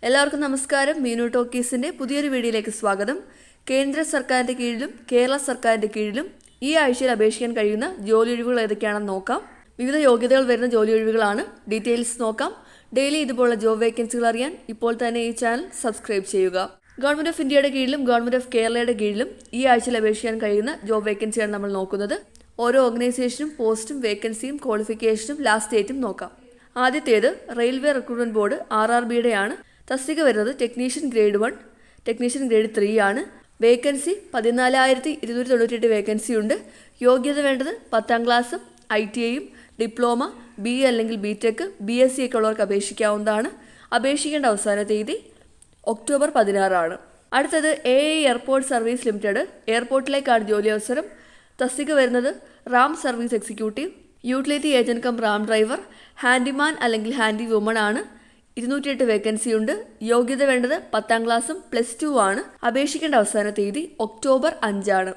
എല്ലാവർക്കും നമസ്കാരം. മീനു ടോക്കീസിന്റെ പുതിയൊരു വീഡിയോയിലേക്ക് സ്വാഗതം. കേന്ദ്ര സർക്കാരിന്റെ കീഴിലും കേരള സർക്കാരിന്റെ കീഴിലും ഈ ആഴ്ചയിൽ അപേക്ഷിക്കാൻ കഴിയുന്ന ജോലിയൊഴിവുകൾ ഏതൊക്കെയാണെന്ന് നോക്കാം. വിവിധ യോഗ്യതകൾ വരുന്ന ജോലിയൊഴിവുകളാണ്. ഡീറ്റെയിൽസ് നോക്കാം. ഡെയിലി ഇതുപോലുള്ള ജോബ് വേക്കൻസികൾ അറിയാൻ ഇപ്പോൾ തന്നെ ഈ ചാനൽ സബ്സ്ക്രൈബ് ചെയ്യുക. ഗവൺമെന്റ് ഓഫ് ഇന്ത്യയുടെ കീഴിലും ഗവൺമെന്റ് ഓഫ് കേരളയുടെ കീഴിലും ഈ ആഴ്ചയിൽ അപേക്ഷിക്കാൻ കഴിയുന്ന ജോബ് വേക്കൻസിയാണ് നമ്മൾ നോക്കുന്നത്. ഓരോ ഓർഗനൈസേഷനും പോസ്റ്റും വേക്കൻസിയും ക്വാളിഫിക്കേഷനും ലാസ്റ്റ് ഡേറ്റും നോക്കാം. ആദ്യത്തേത് റെയിൽവേ റിക്രൂട്ട്മെന്റ് ബോർഡ് RRBയുടെയാണ്. തസ്തിക വരുന്നത് ടെക്നീഷ്യൻ ഗ്രേഡ് 1, ടെക്നീഷ്യൻ ഗ്രേഡ് 3 ആണ്. വേക്കൻസി 14,298 വേക്കൻസി ഉണ്ട്. യോഗ്യത വേണ്ടത് 10ാം ക്ലാസ്സും ITIയും ഡിപ്ലോമ, BE അല്ലെങ്കിൽ BTech, BSc ഒക്കെ ഉള്ളവർക്ക് അപേക്ഷിക്കാവുന്നതാണ്. അപേക്ഷിക്കേണ്ട അവസാന തീയതി ഒക്ടോബർ 16 ആണ്. അടുത്തത് AI എയർപോർട്ട് സർവീസ് ലിമിറ്റഡ്, എയർപോർട്ടിലേക്കാണ് ജോലി അവസരം. തസ്തിക വരുന്നത് ramp service executive, utility agent cum ramp driver, handyman അല്ലെങ്കിൽ ഹാൻഡി വുമൺ ആണ്. 208 വേക്കൻസി ഉണ്ട്. യോഗ്യത വേണ്ടത് 10ാം ക്ലാസ്സും +2 ആണ്. അപേക്ഷിക്കേണ്ട അവസാന തീയതി ഒക്ടോബർ 5 ആണ്.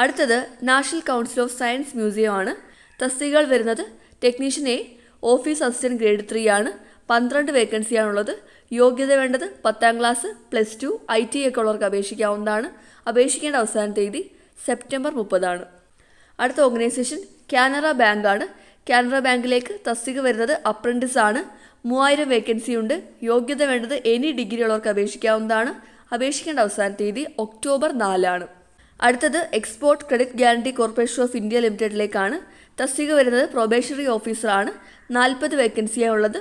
അടുത്തത് national council of science museum ആണ്. തസ്തികകൾ വരുന്നത് technician A, office assistant grade 3 ആണ്. 12 വേക്കൻസിയാണുള്ളത്. യോഗ്യത വേണ്ടത് 10ാം ക്ലാസ് +2 ITI ഒക്കെ ഉള്ളവർക്ക് അപേക്ഷിക്കാവുന്നതാണ്. അപേക്ഷിക്കേണ്ട അവസാന തീയതി സെപ്റ്റംബർ 30 ആണ്. അടുത്ത ഓർഗനൈസേഷൻ കാനറ ബാങ്ക് ആണ്. കാനറ ബാങ്കിലേക്ക് തസ്തിക വരുന്നത് അപ്രന്റിസ് ആണ്. 3000 വേക്കൻസി ഉണ്ട്. യോഗ്യത വേണ്ടത് എനി ഡിഗ്രി ഉള്ളവർക്ക് അപേക്ഷിക്കാവുന്നതാണ്. അപേക്ഷിക്കേണ്ട അവസാന തീയതി ഒക്ടോബർ 4 ആണ്. അടുത്തത് export credit guarantee corporation of India ലിമിറ്റഡിലേക്കാണ്. തസ്തിക വരുന്നത് പ്രൊബേഷണറി ഓഫീസറാണ്. 40 വേക്കൻസിയാണ് ഉള്ളത്.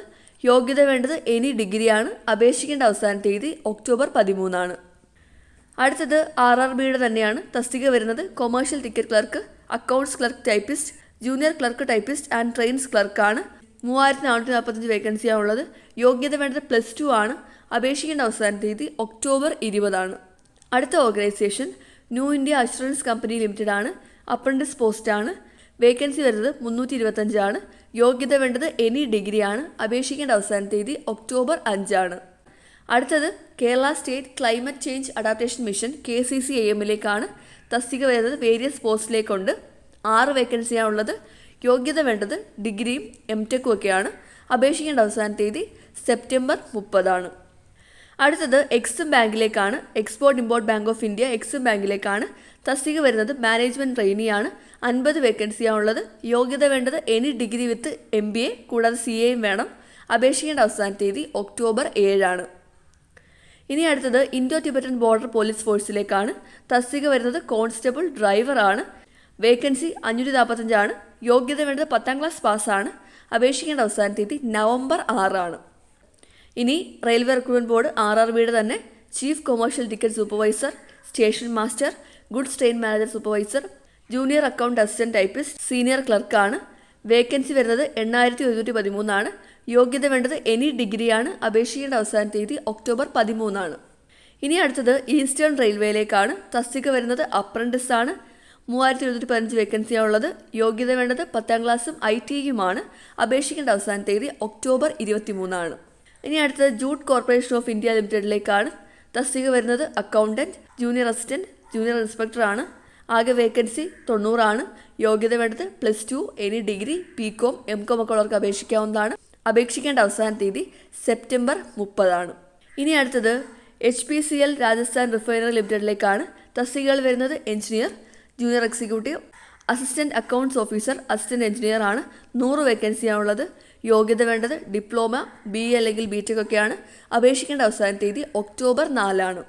യോഗ്യത വേണ്ടത് എനി ഡിഗ്രിയാണ്. അപേക്ഷിക്കേണ്ട അവസാന തീയതി ഒക്ടോബർ 13 ആണ്. അടുത്തത് RRBയുടെ തന്നെയാണ്. തസ്തിക വരുന്നത് commercial ticket clerk, accounts clerk typist, junior clerk typist and trains ക്ലർക്കാണ്. 3445 വേക്കൻസിയാണ് ഉള്ളത്. യോഗ്യത വേണ്ടത് +2 ആണ്. അപേക്ഷിക്കേണ്ട അവസാന തീയതി ഒക്ടോബർ 20 ആണ്. അടുത്ത organisation new India assurance company limited ആണ്. അപ്രന്റിസ് പോസ്റ്റ് ആണ്. വേക്കൻസി വരുന്നത് 325 ആണ്. യോഗ്യത വേണ്ടത് എനി ഡിഗ്രി ആണ്. അപേക്ഷിക്കേണ്ട അവസാന തീയതി ഒക്ടോബർ 5 ആണ്. അടുത്തത് Kerala state climate change adaptation mission KCCAMലേക്കാണ്. തസ്തിക വരുന്നത് വേരിയസ് പോസ്റ്റിലേക്കുണ്ട്. 6 വേക്കൻസിയാണ് ഉള്ളത്. യോഗ്യത വേണ്ടത് ഡിഗ്രിയും MTech ഒക്കെയാണ്. അപേക്ഷിക്കേണ്ട അവസാന തീയതി സെപ്റ്റംബർ 30 ആണ്. അടുത്തത് എക്സിം ബാങ്കിലേക്കാണ്. Export import bank of India Exim ബാങ്കിലേക്കാണ്. തസ്തിക വരുന്നത് മാനേജ്മെന്റ് ട്രെയിനിയാണ്. 50 വേക്കൻസിയാണ് ഉള്ളത്. യോഗ്യത വേണ്ടത് എനി ഡിഗ്രി വിത്ത് MBA കൂടാതെ CAയും വേണം. അപേക്ഷിക്കേണ്ട അവസാന തീയതി ഒക്ടോബർ 7 ആണ്. ഇനി അടുത്തത് ഇൻഡോ ടിബറ്റൻ ബോർഡർ പോലീസ് ഫോഴ്സിലേക്കാണ്. തസ്തിക വരുന്നത് കോൺസ്റ്റബിൾ ഡ്രൈവർ ആണ്. വേക്കൻസി 545 ആണ്. യോഗ്യത വേണ്ടത് 10ാം ക്ലാസ് പാസ്സാണ്. അപേക്ഷിക്കേണ്ട അവസാന തീയതി നവംബർ 6 ആണ്. ഇനി റെയിൽവേ റിക്രൂട്ട്മെന്റ് ബോർഡ് RRBയുടെ തന്നെ chief commercial ticket supervisor, station master, goods train manager supervisor, junior account assistant typist, senior ക്ലർക്കാണ്. വേക്കൻസി വരുന്നത് 8113 ആണ്. യോഗ്യത വേണ്ടത് എനി ഡിഗ്രിയാണ്. അപേക്ഷിക്കേണ്ട അവസാന തീയതി ഒക്ടോബർ 13 ആണ്. ഇനി അടുത്തത് ഈസ്റ്റേൺ റെയിൽവേയിലേക്കാണ്. തസ്തിക വരുന്നത് അപ്രന്റിസ് ആണ്. 3215 വേക്കൻസിയാണ് ഉള്ളത്. യോഗ്യത വേണ്ടത് 10ാം ക്ലാസ്സും ITIയുമാണ്. അപേക്ഷിക്കേണ്ട അവസാന തീയതി ഒക്ടോബർ 23 ആണ്. ഇനി അടുത്തത് ജൂട്ട് കോർപ്പറേഷൻ ഓഫ് ഇന്ത്യ ലിമിറ്റഡിലേക്കാണ്. തസ്തിക വരുന്നത് accountant, junior assistant, junior inspector ആണ്. ആകെ വേക്കൻസി 90 ആണ്. യോഗ്യത വേണ്ടത് +2 എനി ഡിഗ്രി, PCOM, MCOM ഒക്കെ ഉള്ളവർക്ക് അപേക്ഷിക്കാവുന്നതാണ്. അപേക്ഷിക്കേണ്ട അവസാന തീയതി സെപ്റ്റംബർ 30 ആണ്. ഇനി അടുത്തത് HPCL രാജസ്ഥാൻ റിഫൈനറി ലിമിറ്റഡിലേക്കാണ്. തസ്തികകൾ വരുന്നത് engineer, junior executive, assistant accounts officer, assistant engineer ആണ്. 100 വേക്കൻസിയാണ് ഉള്ളത്. യോഗ്യത വേണ്ടത് ഡിപ്ലോമ, BE അല്ലെങ്കിൽ BTech ഒക്കെയാണ്. അപേക്ഷിക്കേണ്ട അവസാന തീയതി ഒക്ടോബർ 4 ആണ്.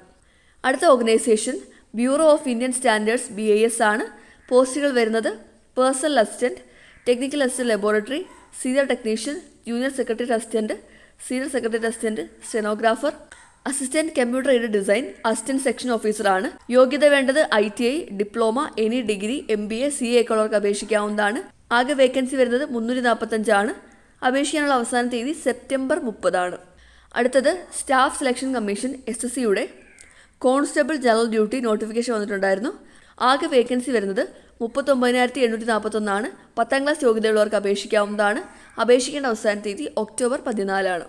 അടുത്ത organisation bureau of Indian standards BIS ആണ്. പോസ്റ്റുകൾ വരുന്നത് personal assistant, technical assistant laboratory, senior technician, junior secretary assistant, senior secretary assistant, stenographer, assistant computer aided design, assistant section officer ആണ്. യോഗ്യത വേണ്ടത് ITI, diploma, any degree, MBA, CA ഒക്കെ ഉള്ളവർക്ക് അപേക്ഷിക്കാവുന്നതാണ്. ആകെ vacancy വരുന്നത് 345 ആണ്. അപേക്ഷിക്കാനുള്ള അവസാന തീയതി സെപ്റ്റംബർ 30 ആണ്. അടുത്തത് സ്റ്റാഫ് സെലക്ഷൻ കമ്മീഷൻ SSCയുടെ കോൺസ്റ്റബിൾ ജനറൽ ഡ്യൂട്ടി നോട്ടിഫിക്കേഷൻ വന്നിട്ടുണ്ടായിരുന്നു. ആകെ വേക്കൻസി വരുന്നത് 39,841 ആണ്. 10ാം ക്ലാസ് യോഗ്യതയുള്ളവർക്ക് അപേക്ഷിക്കാവുന്നതാണ്. അപേക്ഷിക്കേണ്ട അവസാന തീയതി ഒക്ടോബർ 14 ആണ്.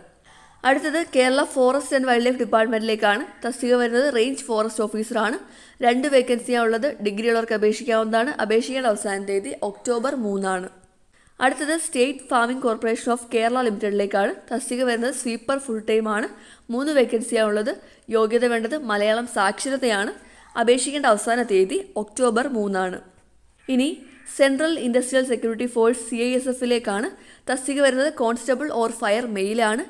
അടുത്തത് Kerala forest and wildlife ഡിപ്പാർട്ട്മെന്റിലേക്കാണ്. തസ്തിക വരുന്നത് റേഞ്ച് ഫോറസ്റ്റ് ഓഫീസറാണ്. 2 വേക്കൻസിയാണ് ഉള്ളത്. ഡിഗ്രി ഉള്ളവർക്ക് അപേക്ഷിക്കാവുന്നതാണ്. അപേക്ഷിക്കേണ്ട അവസാന തീയതി ഒക്ടോബർ 3 ആണ്. അടുത്തത് state farming corporation of Kerala ലിമിറ്റഡിലേക്കാണ്. തസ്തിക വരുന്നത് സ്വീപ്പർ ഫുൾ ടൈം ആണ്. 3 വേക്കൻസിയാണുള്ളത്. യോഗ്യത വേണ്ടത് മലയാളം സാക്ഷരതയാണ്. അപേക്ഷിക്കേണ്ട അവസാന തീയതി ഒക്ടോബർ 3 ഇനി സെൻട്രൽ ഇൻഡസ്ട്രിയൽ സെക്യൂരിറ്റി ഫോഴ്സ് CISFലേക്കാണ്. തസ്തിക വരുന്നത് കോൺസ്റ്റബിൾ ഓർ ഫയർ മെയിലാണ്.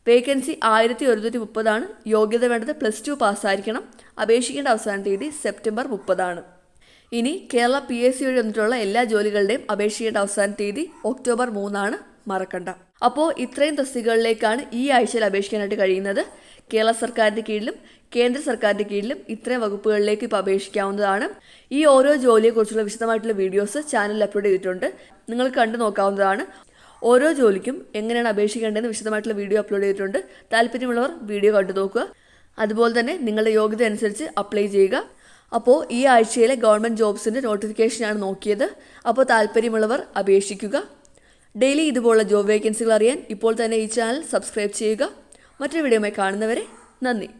വേക്കൻസി 1130 യോഗ്യത വേണ്ടത് +2 പാസ്സായിരിക്കണം. അപേക്ഷിക്കേണ്ട അവസാന തീയതി സെപ്റ്റംബർ 30 ഇനി കേരള PSC വഴി വന്നിട്ടുള്ള എല്ലാ ജോലികളുടെയും അപേക്ഷിക്കേണ്ട അവസാന തീയതി ഒക്ടോബർ 3 മറക്കണ്ട. അപ്പോൾ ഇത്രയും തസ്തികകളിലേക്കാണ് ഈ ആഴ്ചയിൽ അപേക്ഷിക്കാനായിട്ട് കഴിയുന്നത്. കേരള സർക്കാരിൻ്റെ കീഴിലും കേന്ദ്ര സർക്കാരിൻ്റെ കീഴിലും ഇത്രയും വകുപ്പുകളിലേക്ക് ഇപ്പോൾ അപേക്ഷിക്കാവുന്നതാണ്. ഈ ഓരോ ജോലിയെക്കുറിച്ചുള്ള വിശദമായിട്ടുള്ള വീഡിയോസ് ചാനലിൽ അപ്ലോഡ് ചെയ്തിട്ടുണ്ട്. നിങ്ങൾ കണ്ടു നോക്കാവുന്നതാണ്. ഓരോ ജോലിക്കും എങ്ങനെയാണ് അപേക്ഷിക്കേണ്ടതെന്ന് വിശദമായിട്ടുള്ള വീഡിയോ അപ്ലോഡ് ചെയ്തിട്ടുണ്ട്. താല്പര്യമുള്ളവർ വീഡിയോ കണ്ടു നോക്കുക. അതുപോലെ തന്നെ നിങ്ങളുടെ യോഗ്യത അനുസരിച്ച് അപ്ലൈ ചെയ്യുക. അപ്പോൾ ഈ ആഴ്ചയിലെ ഗവൺമെൻറ് ജോബ്സിൻ്റെ നോട്ടിഫിക്കേഷനാണ് നോക്കിയത്. അപ്പോൾ താല്പര്യമുള്ളവർ അപേക്ഷിക്കുക. ഡെയിലി ഇതുപോലുള്ള ജോബ് വേക്കൻസികൾ അറിയാൻ ഇപ്പോൾ തന്നെ ഈ ചാനൽ സബ്സ്ക്രൈബ് ചെയ്യുക. മറ്റൊരു വീഡിയോയുമായി കാണുന്നവരെ നന്ദി.